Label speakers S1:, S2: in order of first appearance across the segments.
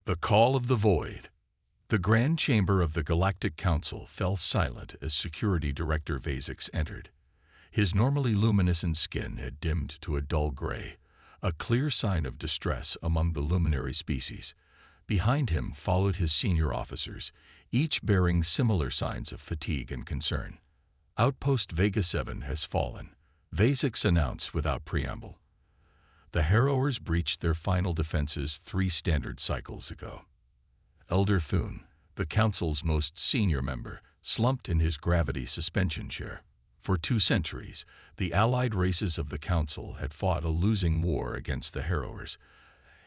S1: The Call of the Void. The Grand Chamber of the Galactic Council fell silent as Security Director Vasix entered. His normally luminescent skin had dimmed to a dull gray, a clear sign of distress among the luminary species. Behind him followed his senior officers, each bearing similar signs of fatigue and concern. Outpost Vega 7 has fallen, Vasix announced without preamble. The Harrowers breached their final defenses 3 standard cycles ago. Elder Thune, the Council's most senior member, slumped in his gravity suspension chair. For 2 centuries, the allied races of the Council had fought a losing war against the Harrowers,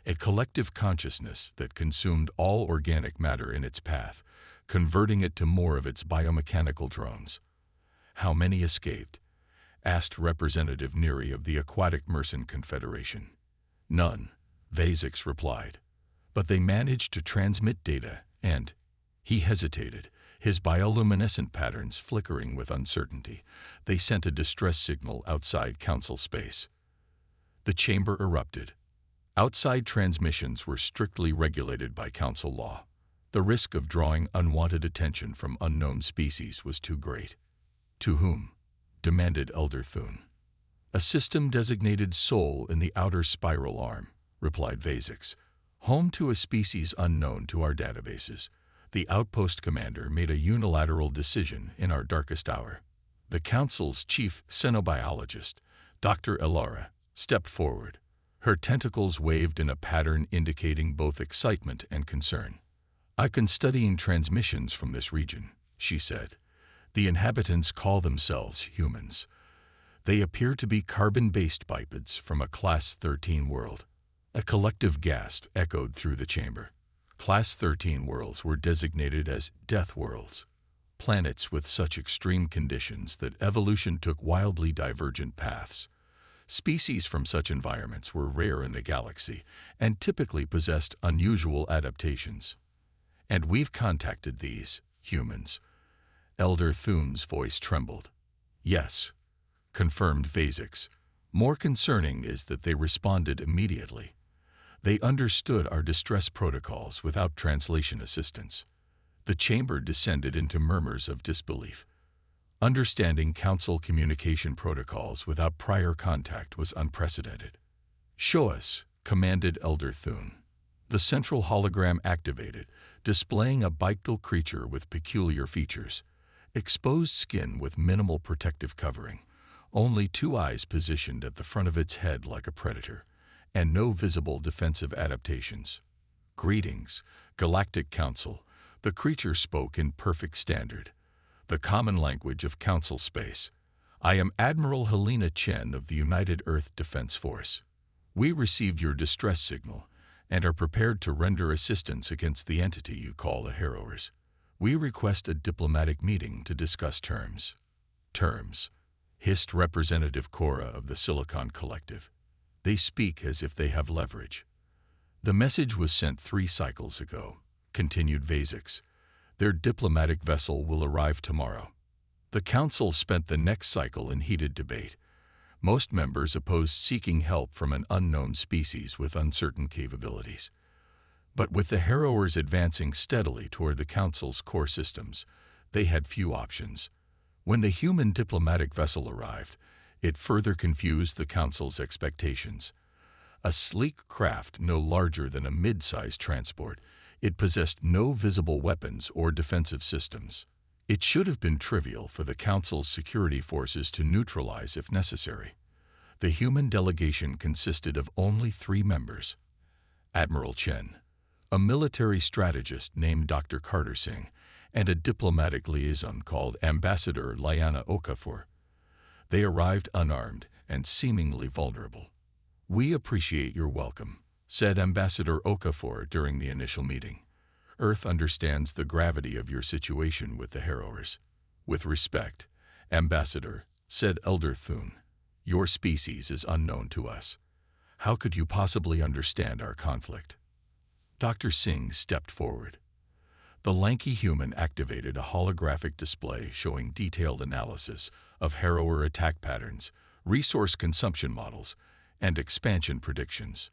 S1: a collective consciousness that consumed all organic matter in its path, converting it to more of its biomechanical drones. How many escaped? Asked Representative Neary of the Aquatic Mercen Confederation. None, Vasix replied. But they managed to transmit data and, he hesitated, his bioluminescent patterns flickering with uncertainty. They sent a distress signal outside Council space. The chamber erupted. Outside transmissions were strictly regulated by Council law. The risk of drawing unwanted attention from unknown species was too great. To whom? Demanded Elder Thune. A system-designated soul in the outer spiral arm, replied Vasix. Home to a species unknown to our databases. The outpost commander made a unilateral decision in our darkest hour. The Council's chief xenobiologist, Dr. Elara, stepped forward. Her tentacles waved in a pattern indicating both excitement and concern. I've been studying transmissions from this region, she said. The inhabitants call themselves humans. They appear to be carbon-based bipeds from a Class 13 world. A collective gasp echoed through the chamber. Class 13 worlds were designated as death worlds, planets with such extreme conditions that evolution took wildly divergent paths. Species from such environments were rare in the galaxy and typically possessed unusual adaptations. And we've contacted these humans. Elder Thune's voice trembled. Yes, confirmed Vasix. More concerning is that they responded immediately. They understood our distress protocols without translation assistance. The chamber descended into murmurs of disbelief. Understanding Council communication protocols without prior contact was unprecedented. Show us, commanded Elder Thune. The central hologram activated, displaying a bipedal creature with peculiar features. Exposed skin with minimal protective covering, only 2 eyes positioned at the front of its head like a predator, and no visible defensive adaptations. Greetings, Galactic Council. The creature spoke in perfect standard, the common language of Council space. I am Admiral Helena Chen of the United Earth Defense Force. We received your distress signal and are prepared to render assistance against the entity you call the Harrowers. We request a diplomatic meeting to discuss terms. Terms, hissed Representative Cora of the Silicon Collective. They speak as if they have leverage. The message was sent 3 cycles ago, continued Vasix. Their diplomatic vessel will arrive tomorrow. The Council spent the next cycle in heated debate. Most members opposed seeking help from an unknown species with uncertain capabilities. But with the Harrowers advancing steadily toward the Council's core systems, they had few options. When the human diplomatic vessel arrived, it further confused the Council's expectations. A sleek craft no larger than a mid-sized transport, it possessed no visible weapons or defensive systems. It should have been trivial for the Council's security forces to neutralize if necessary. The human delegation consisted of only 3 members. Admiral Chen, a military strategist named Dr. Carter Singh, and a diplomatic liaison called Ambassador Liana Okafor. They arrived unarmed and seemingly vulnerable. We appreciate your welcome, said Ambassador Okafor during the initial meeting. Earth understands the gravity of your situation with the Harrowers. With respect, Ambassador, said Elder Thune, your species is unknown to us. How could you possibly understand our conflict? Dr. Singh stepped forward. The lanky human activated a holographic display showing detailed analysis of Harrower attack patterns, resource consumption models, and expansion predictions.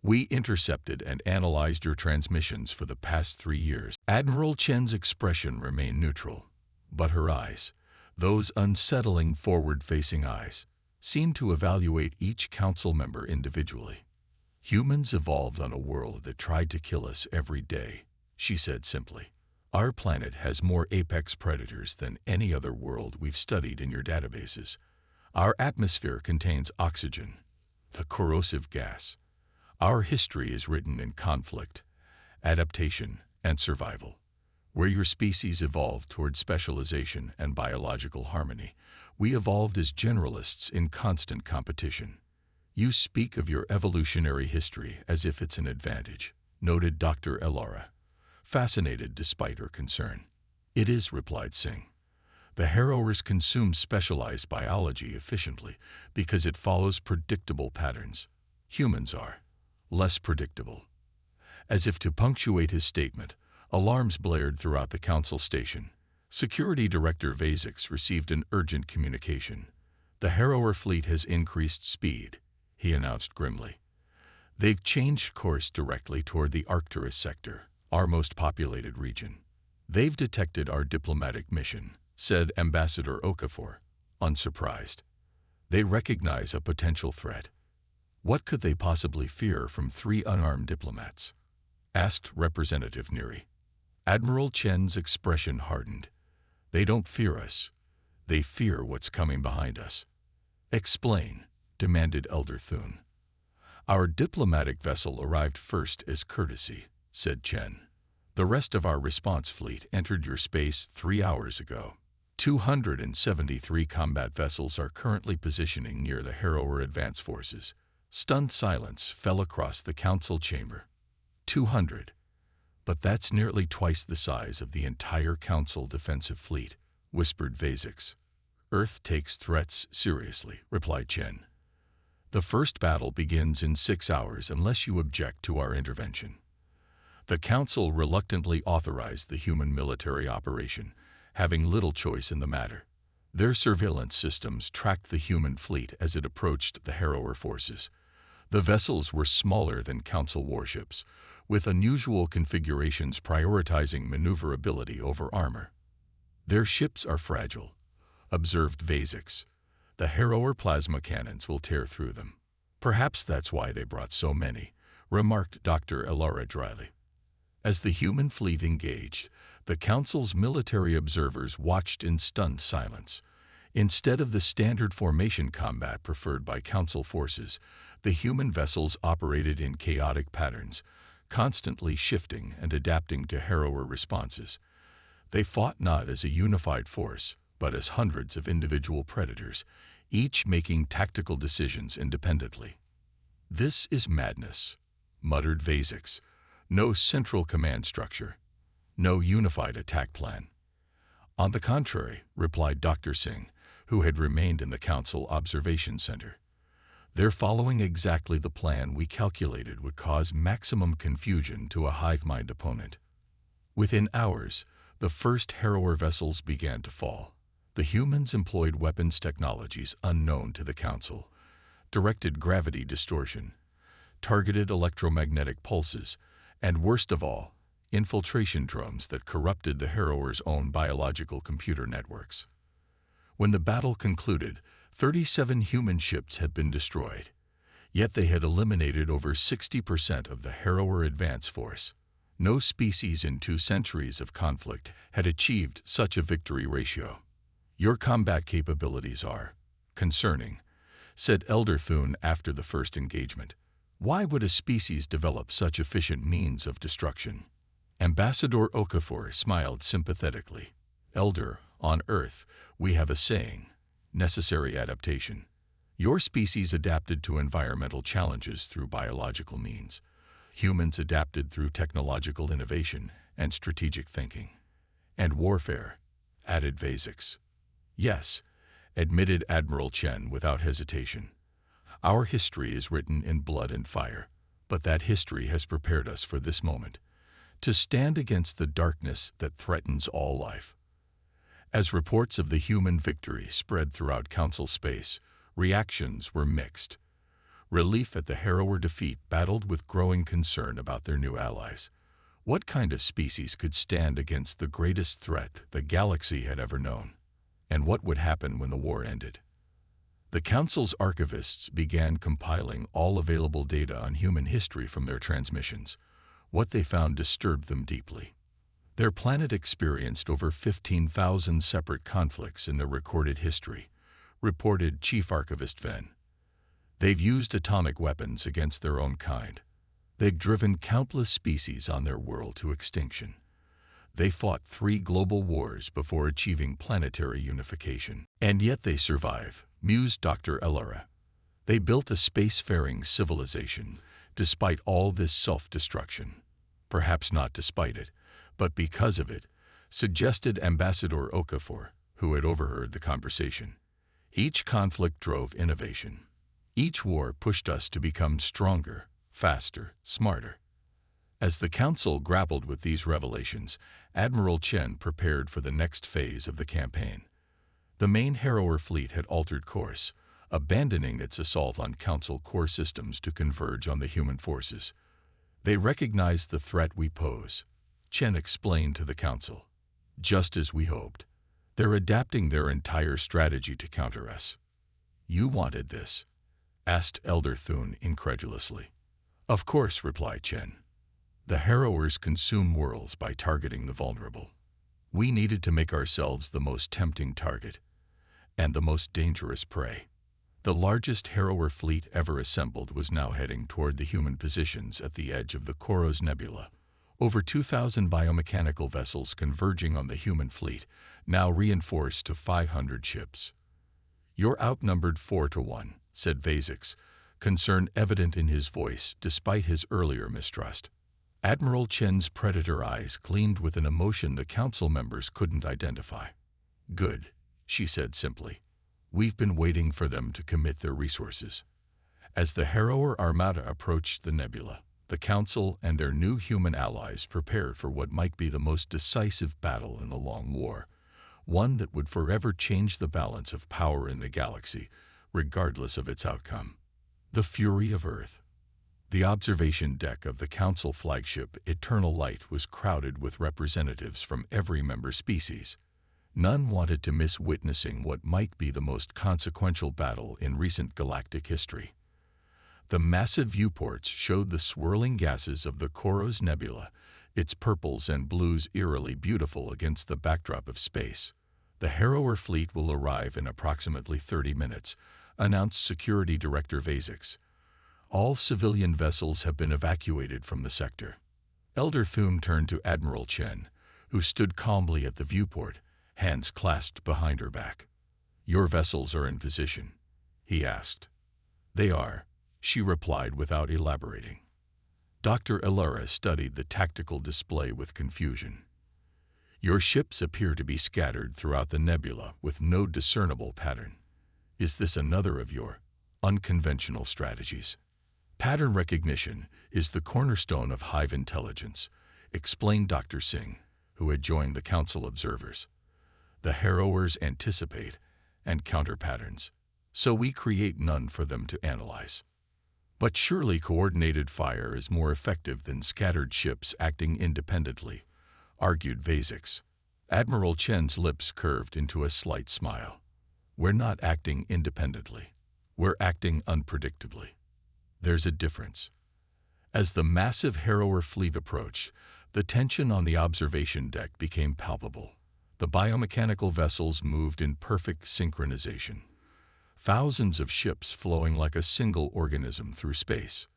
S1: We intercepted and analyzed your transmissions for the past 3 years. Admiral Chen's expression remained neutral, but her eyes, those unsettling forward-facing eyes, seemed to evaluate each council member individually. Humans evolved on a world that tried to kill us every day, she said simply. Our planet has more apex predators than any other world we've studied in your databases. Our atmosphere contains oxygen, a corrosive gas. Our history is written in conflict, adaptation, and survival. Where your species evolved toward specialization and biological harmony, we evolved as generalists in constant competition. You speak of your evolutionary history as if it's an advantage, noted Dr. Elora, fascinated despite her concern. It is, replied Singh. The harrowers consume specialized biology efficiently because it follows predictable patterns. Humans are less predictable. As if to punctuate his statement, alarms blared throughout the council station. Security Director Vazix received an urgent communication. The harrower fleet has increased speed, he announced grimly. They've changed course directly toward the Arcturus sector, our most populated region. They've detected our diplomatic mission, said Ambassador Okafor, unsurprised. They recognize a potential threat. What could they possibly fear from 3 unarmed diplomats? Asked Representative Neary. Admiral Chen's expression hardened. They don't fear us. They fear what's coming behind us. Explain, demanded Elder Thune. Our diplomatic vessel arrived first as courtesy, said Chen. The rest of our response fleet entered your space 3 hours ago. 273 combat vessels are currently positioning near the harrower advance forces. Stunned silence fell across the council chamber. 200. But that's nearly twice the size of the entire council defensive fleet, whispered Vazix. Earth takes threats seriously, replied Chen. The first battle begins in 6 hours unless you object to our intervention. The council reluctantly authorized the human military operation, having little choice in the matter. Their surveillance systems tracked the human fleet as it approached the harrower forces. The vessels were smaller than council warships, with unusual configurations prioritizing maneuverability over armor. Their ships are fragile, observed Vazix. The harrower plasma cannons will tear through them. Perhaps that's why they brought so many, remarked Dr. Elora dryly. As the human fleet engaged, the council's military observers watched in stunned silence. Instead of the standard formation combat preferred by council forces, the human vessels operated in chaotic patterns, constantly shifting and adapting to harrower responses. They fought not as a unified force, but as hundreds of individual predators, each making tactical decisions independently. This is madness, muttered Vazix. No central command structure, no unified attack plan. On the contrary, replied Dr. Singh, who had remained in the council observation center. They're following exactly the plan we calculated would cause maximum confusion to a hive-mind opponent. Within hours, the first harrower vessels began to fall. The humans employed weapons technologies unknown to the council, directed gravity distortion, targeted electromagnetic pulses, and worst of all, infiltration drones that corrupted the harrower's own biological computer networks. When the battle concluded, 37 human ships had been destroyed, yet they had eliminated over 60% of the harrower advance force. No species in 2 centuries of conflict had achieved such a victory ratio. Your combat capabilities are concerning, said Elder Thune after the first engagement. Why would a species develop such efficient means of destruction? Ambassador Okafor smiled sympathetically. Elder, on Earth, we have a saying, necessary adaptation. Your species adapted to environmental challenges through biological means. Humans adapted through technological innovation and strategic thinking. And warfare, added Vazix. Yes, admitted Admiral Chen without hesitation. Our history is written in blood and fire, but that history has prepared us for this moment, to stand against the darkness that threatens all life. As reports of the human victory spread throughout council space, reactions were mixed. Relief at the harrower defeat battled with growing concern about their new allies. What kind of species could stand against the greatest threat the galaxy had ever known? And what would happen when the war ended? The Council's archivists began compiling all available data on human history from their transmissions. What they found disturbed them deeply. Their planet experienced over 15,000 separate conflicts in their recorded history, reported Chief Archivist Venn. They've used atomic weapons against their own kind. They've driven countless species on their world to extinction. They fought 3 global wars before achieving planetary unification. And yet they survive, mused Dr. Ellara. They built a spacefaring civilization, despite all this self-destruction. Perhaps not despite it, but because of it, suggested Ambassador Okafor, who had overheard the conversation. Each conflict drove innovation. Each war pushed us to become stronger, faster, smarter. As the Council grappled with these revelations, Admiral Chen prepared for the next phase of the campaign. The main Harrower fleet had altered course, abandoning its assault on Council core systems to converge on the human forces. They recognized the threat we pose, Chen explained to the Council. Just as we hoped. They're adapting their entire strategy to counter us. You wanted this? Asked Elder Thune incredulously. Of course, replied Chen. The Harrowers consume worlds by targeting the vulnerable. We needed to make ourselves the most tempting target and the most dangerous prey. The largest Harrower fleet ever assembled was now heading toward the human positions at the edge of the Koros Nebula. Over 2,000 biomechanical vessels converging on the human fleet, now reinforced to 500 ships. You're outnumbered 4-1, said Vasix, concern evident in his voice despite his earlier mistrust. Admiral Chen's predator eyes gleamed with an emotion the Council members couldn't identify. Good, she said simply. We've been waiting for them to commit their resources. As the Harrower Armada approached the nebula, the Council and their new human allies prepared for what might be the most decisive battle in the Long War, one that would forever change the balance of power in the galaxy, regardless of its outcome. The Fury of Earth. The observation deck of the Council flagship Eternal Light was crowded with representatives from every member species. None wanted to miss witnessing what might be the most consequential battle in recent galactic history. The massive viewports showed the swirling gases of the Koros Nebula, its purples and blues eerily beautiful against the backdrop of space. The Harrower fleet will arrive in approximately 30 minutes, announced Security Director Vasix. All civilian vessels have been evacuated from the sector. Elder Thune turned to Admiral Chen, who stood calmly at the viewport, hands clasped behind her back. Your vessels are in position, he asked. They are, she replied without elaborating. Dr. Ellara studied the tactical display with confusion. Your ships appear to be scattered throughout the nebula with no discernible pattern. Is this another of your unconventional strategies? Pattern recognition is the cornerstone of hive intelligence, explained Dr. Singh, who had joined the Council observers. The Harrowers anticipate and counter patterns, so we create none for them to analyze. But surely coordinated fire is more effective than scattered ships acting independently, argued Vasix. Admiral Chen's lips curved into a slight smile. We're not acting independently. We're acting unpredictably. There's a difference. As the massive Harrower fleet approached, the tension on the observation deck became palpable. The biomechanical vessels moved in perfect synchronization. Thousands of ships flowing like a single organism through space.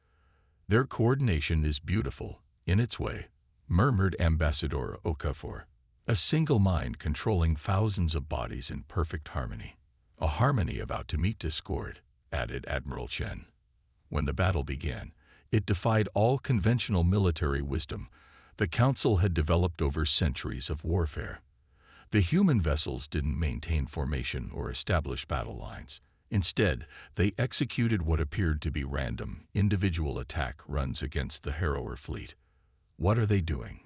S1: Their coordination is beautiful, in its way, murmured Ambassador Okafor. A single mind controlling thousands of bodies in perfect harmony. A harmony about to meet discord, added Admiral Chen. When the battle began, it defied all conventional military wisdom the Council had developed over centuries of warfare. The human vessels didn't maintain formation or establish battle lines. Instead, they executed what appeared to be random, individual attack runs against the Harrower fleet. What are they doing?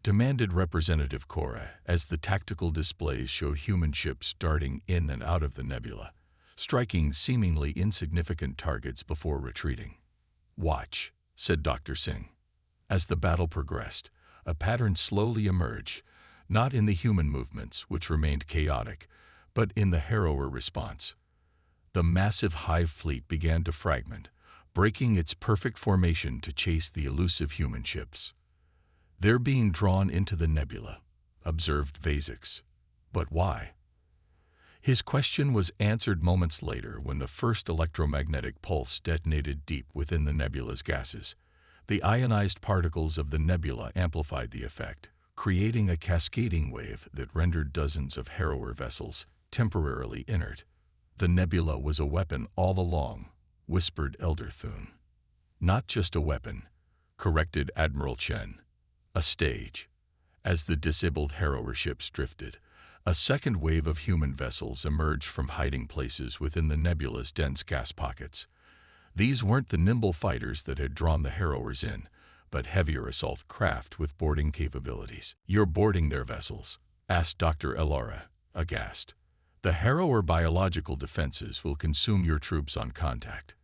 S1: Demanded Representative Cora as the tactical displays showed human ships darting in and out of the nebula, striking seemingly insignificant targets before retreating. "Watch," said Dr. Singh. As the battle progressed, a pattern slowly emerged, not in the human movements, which remained chaotic, but in the harrower response. The massive hive fleet began to fragment, breaking its perfect formation to chase the elusive human ships. "They're being drawn into the nebula," observed Vazix. "But why?" His question was answered moments later when the first electromagnetic pulse detonated deep within the nebula's gases. The ionized particles of the nebula amplified the effect, creating a cascading wave that rendered dozens of harrower vessels temporarily inert. "The nebula was a weapon all along," whispered Elder Thune. "Not just a weapon," corrected Admiral Chen. "A stage." As the disabled harrower ships drifted, a second wave of human vessels emerged from hiding places within the nebula's dense gas pockets. These weren't the nimble fighters that had drawn the harrowers in, but heavier assault craft with boarding capabilities. "You're boarding their vessels?" asked Dr. Elora, aghast. "The harrower biological defenses will consume your troops on contact."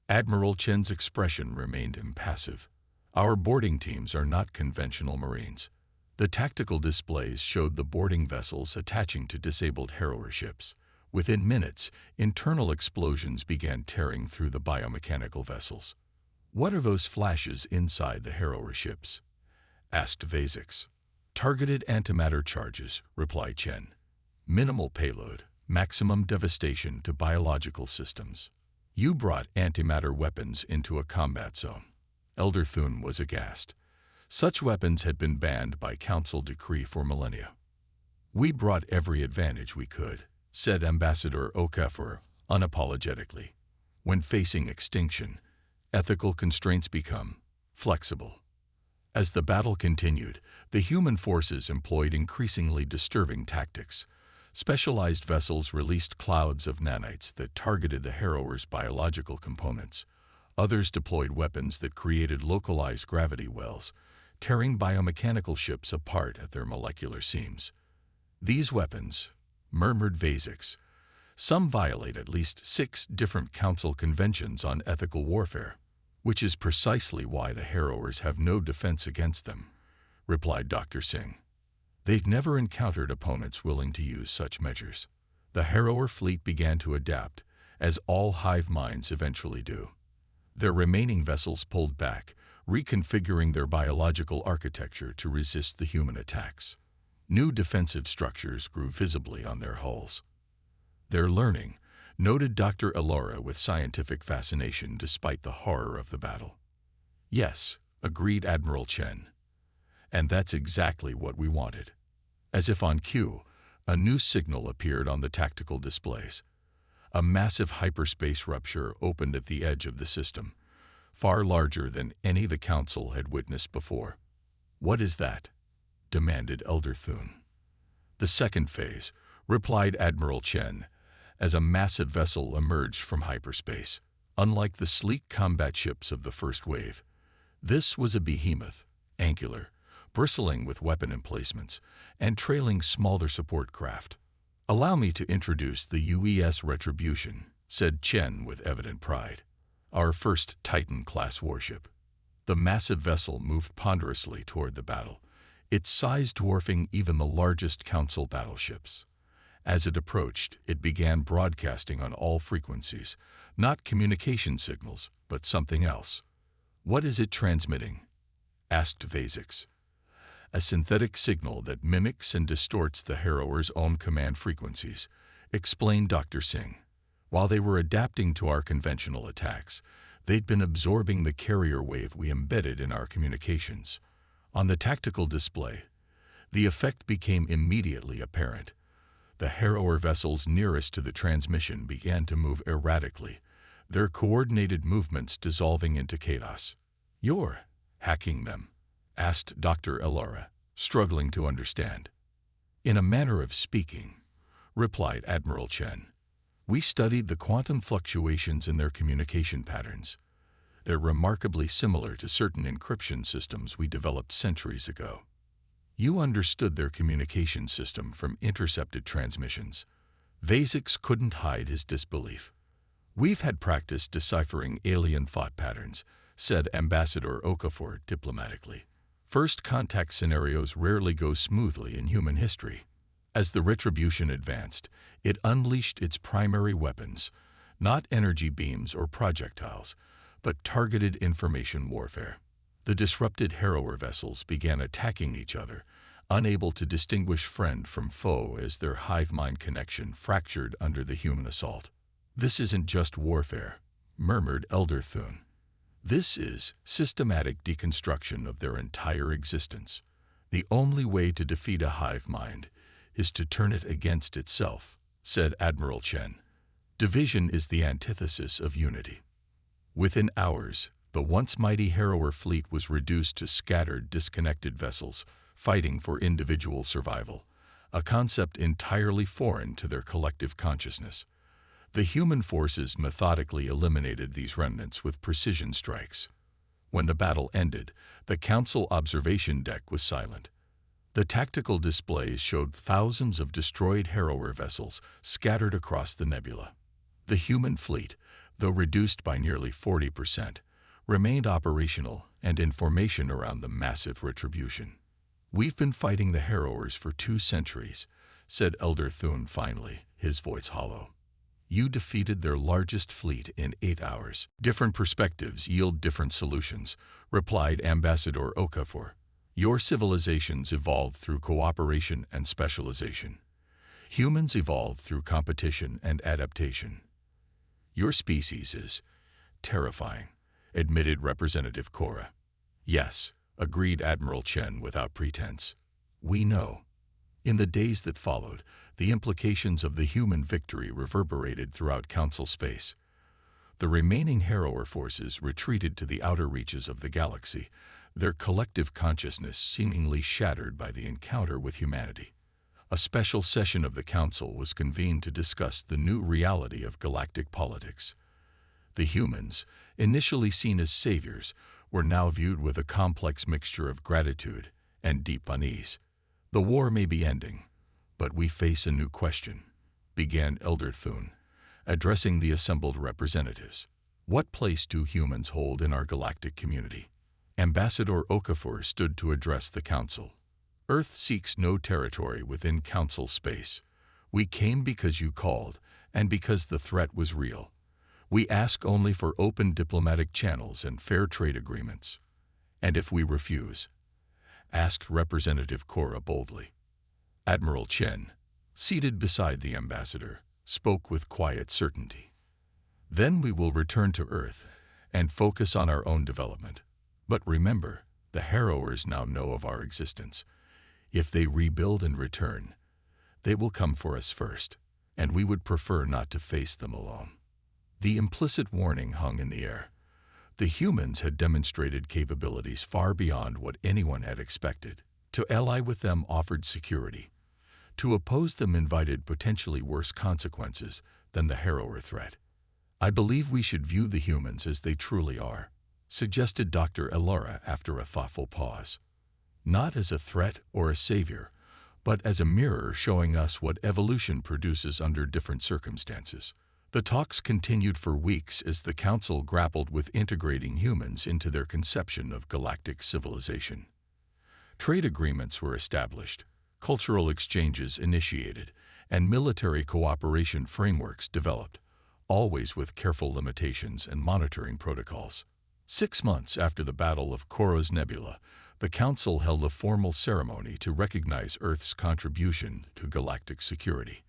S1: Admiral Chen's expression remained impassive. "Our boarding teams are not conventional Marines." The tactical displays showed the boarding vessels attaching to disabled harrower ships. Within minutes, internal explosions began tearing through the biomechanical vessels. "What are those flashes inside the harrower ships?" asked Vazix. "Targeted antimatter charges," replied Chen. "Minimal payload, maximum devastation to biological systems." "You brought antimatter weapons into a combat zone." Elder Thune was aghast. Such weapons had been banned by Council decree for millennia. "We brought every advantage we could," said Ambassador Okafor unapologetically. "When facing extinction, ethical constraints become flexible." As the battle continued, the human forces employed increasingly disturbing tactics. Specialized vessels released clouds of nanites that targeted the harrower's biological components. Others deployed weapons that created localized gravity wells, tearing biomechanical ships apart at their molecular seams. "These weapons," murmured Vazix, "some violate at least 6 different Council conventions on ethical warfare." "Which is precisely why the harrowers have no defense against them," replied Dr. Singh. "They've never encountered opponents willing to use such measures." The harrower fleet began to adapt, as all hive minds eventually do. Their remaining vessels pulled back, reconfiguring their biological architecture to resist the human attacks. New defensive structures grew visibly on their hulls. "They're learning," noted Dr. Elora with scientific fascination despite the horror of the battle. "Yes," agreed Admiral Chen. "And that's exactly what we wanted." As if on cue, a new signal appeared on the tactical displays. A massive hyperspace rupture opened at the edge of the system, far larger than any the Council had witnessed before. "What is that?" demanded Elder Thune. "The second phase," replied Admiral Chen, as a massive vessel emerged from hyperspace. Unlike the sleek combat ships of the first wave, this was a behemoth, angular, bristling with weapon emplacements, and trailing smaller support craft. "Allow me to introduce the UES Retribution," said Chen with evident pride. "Our first Titan-class warship." The massive vessel moved ponderously toward the battle, its size dwarfing even the largest Council battleships. As it approached, it began broadcasting on all frequencies, not communication signals, but something else. "What is it transmitting?" asked Vazix. "A synthetic signal that mimics and distorts the harrower's own command frequencies," explained Dr. Singh. "While they were adapting to our conventional attacks, they'd been absorbing the carrier wave we embedded in our communications." On the tactical display, the effect became immediately apparent. The harrower vessels nearest to the transmission began to move erratically, their coordinated movements dissolving into chaos. "You're hacking them?" asked Dr. Elora, struggling to understand. "In a manner of speaking," replied Admiral Chen. "We studied the quantum fluctuations in their communication patterns. They're remarkably similar to certain encryption systems we developed centuries ago." "You understood their communication system from intercepted transmissions," Vazix couldn't hide his disbelief. "We've had practice deciphering alien thought patterns," said Ambassador Okafor diplomatically. "First contact scenarios rarely go smoothly in human history." As the Retribution advanced, it unleashed its primary weapons, not energy beams or projectiles, but targeted information warfare. The disrupted Harrower vessels began attacking each other, unable to distinguish friend from foe as their hive-mind connection fractured under the human assault. "This isn't just warfare," murmured Elder Thune. "This is systematic deconstruction of their entire existence. The only way to defeat a hive mind is to turn it against itself," said Admiral Chen. "Division is the antithesis of unity." Within hours, the once mighty Harrower fleet was reduced to scattered, disconnected vessels, fighting for individual survival, a concept entirely foreign to their collective consciousness. The human forces methodically eliminated these remnants with precision strikes. When the battle ended, the Council observation deck was silent. The tactical displays showed thousands of destroyed Harrower vessels scattered across the nebula. The human fleet, though reduced by nearly 40%, remained operational and in formation around the massive Retribution. "We've been fighting the Harrowers for 2 centuries, said Elder Thune finally, his voice hollow. "You defeated their largest fleet in 8 hours. Different perspectives yield different solutions," replied Ambassador Okafor. "Your civilizations evolved through cooperation and specialization. Humans evolved through competition and adaptation. Your species is terrifying," admitted Representative Cora. "Yes," agreed Admiral Chen without pretense. "We know." In the days that followed, the implications of the human victory reverberated throughout Council space. The remaining Harrower forces retreated to the outer reaches of the galaxy, their collective consciousness seemingly shattered by the encounter with humanity. A special session of the Council was convened to discuss the new reality of galactic politics. The humans, initially seen as saviors, were now viewed with a complex mixture of gratitude and deep unease. "The war may be ending, but we face a new question," began Elder Thune, addressing the assembled representatives. "What place do humans hold in our galactic community?" Ambassador Okafor stood to address the Council. "Earth seeks no territory within Council space. We came because you called, and because the threat was real. We ask only for open diplomatic channels and fair trade agreements." "And if we refuse?" asked Representative Cora boldly. Admiral Chen, seated beside the ambassador, spoke with quiet certainty. "Then we will return to Earth and focus on our own development. But remember, the Harrowers now know of our existence. If they rebuild and return, they will come for us first, and we would prefer not to face them alone." The implicit warning hung in the air. The humans had demonstrated capabilities far beyond what anyone had expected. To ally with them offered security. To oppose them invited potentially worse consequences than the Harrower threat. "I believe we should view the humans as they truly are," suggested Dr. Elora after a thoughtful pause. "Not as a threat or a savior, but as a mirror showing us what evolution produces under different circumstances." The talks continued for weeks as the Council grappled with integrating humans into their conception of galactic civilization. Trade agreements were established, cultural exchanges initiated, and military cooperation frameworks developed, always with careful limitations and monitoring protocols. 6 months after the Battle of Koros Nebula, the Council held a formal ceremony to recognize Earth's contribution to galactic security.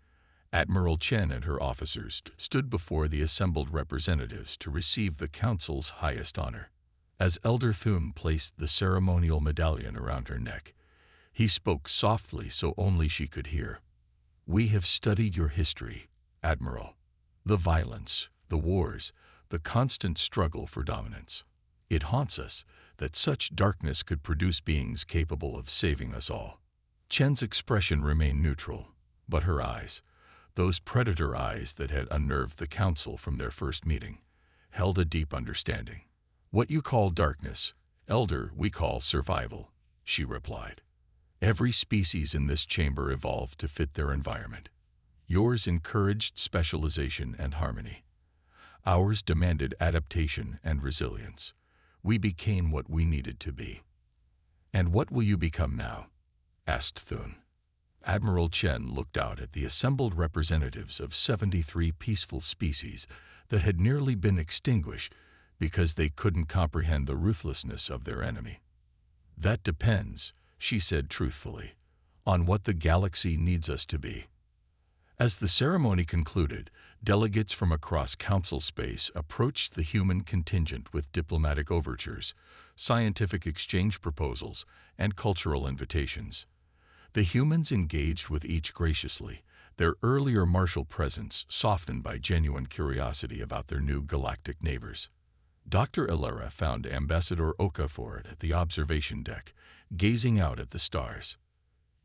S1: Admiral Chen and her officers stood before the assembled representatives to receive the Council's highest honor. As Elder Thune placed the ceremonial medallion around her neck, he spoke softly so only she could hear. "We have studied your history, Admiral. The violence, the wars, the constant struggle for dominance. It haunts us that such darkness could produce beings capable of saving us all." Chen's expression remained neutral, but her eyes, those predator eyes that had unnerved the Council from their first meeting, held a deep understanding. "What you call darkness, Elder, we call survival," she replied. "Every species in this chamber evolved to fit their environment. Yours encouraged specialization and harmony. Ours demanded adaptation and resilience. We became what we needed to be. "And what will you become now?" asked Thun. Admiral Chen looked out at the assembled representatives of 73 peaceful species that had nearly been extinguished because they couldn't comprehend the ruthlessness of their enemy. "That depends," she said truthfully, "on what the galaxy needs us to be." As the ceremony concluded, delegates from across council space approached the human contingent with diplomatic overtures, scientific exchange proposals, and cultural invitations. The humans engaged with each graciously, their earlier martial presence softened by genuine curiosity about their new galactic neighbors. Dr. Ilera found Ambassador Okafor at the observation deck, gazing out at the stars.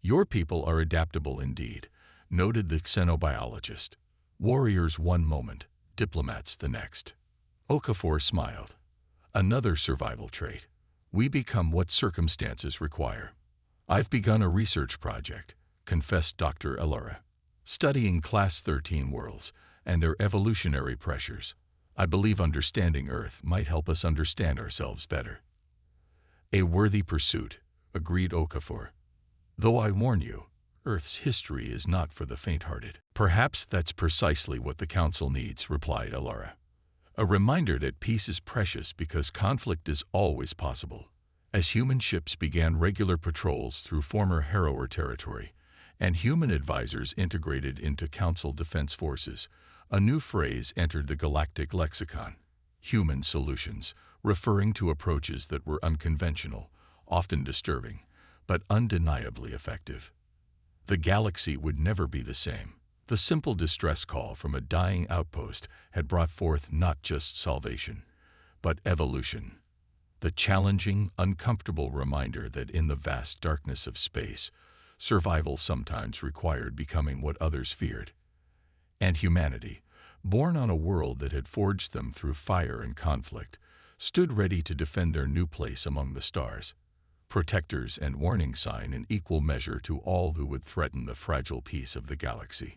S1: "Your people are adaptable indeed," noted the xenobiologist. "Warriors one moment, diplomats the next." Okafor smiled. "Another survival trait. We become what circumstances require." "I've begun a research project," confessed Dr. Ilera, "studying Class 13 worlds and their evolutionary pressures. I believe understanding Earth might help us understand ourselves better." "A worthy pursuit," agreed Okafor. "Though I warn you, Earth's history is not for the faint-hearted." "Perhaps that's precisely what the Council needs," replied Ilera. "A reminder that peace is precious because conflict is always possible." As human ships began regular patrols through former Harrower territory, and human advisors integrated into Council defense forces, a new phrase entered the galactic lexicon: human solutions, referring to approaches that were unconventional, often disturbing, but undeniably effective. The galaxy would never be the same. The simple distress call from a dying outpost had brought forth not just salvation, but evolution. The challenging, uncomfortable reminder that in the vast darkness of space, survival sometimes required becoming what others feared. And humanity, born on a world that had forged them through fire and conflict, stood ready to defend their new place among the stars, protectors and warning sign in equal measure to all who would threaten the fragile peace of the galaxy.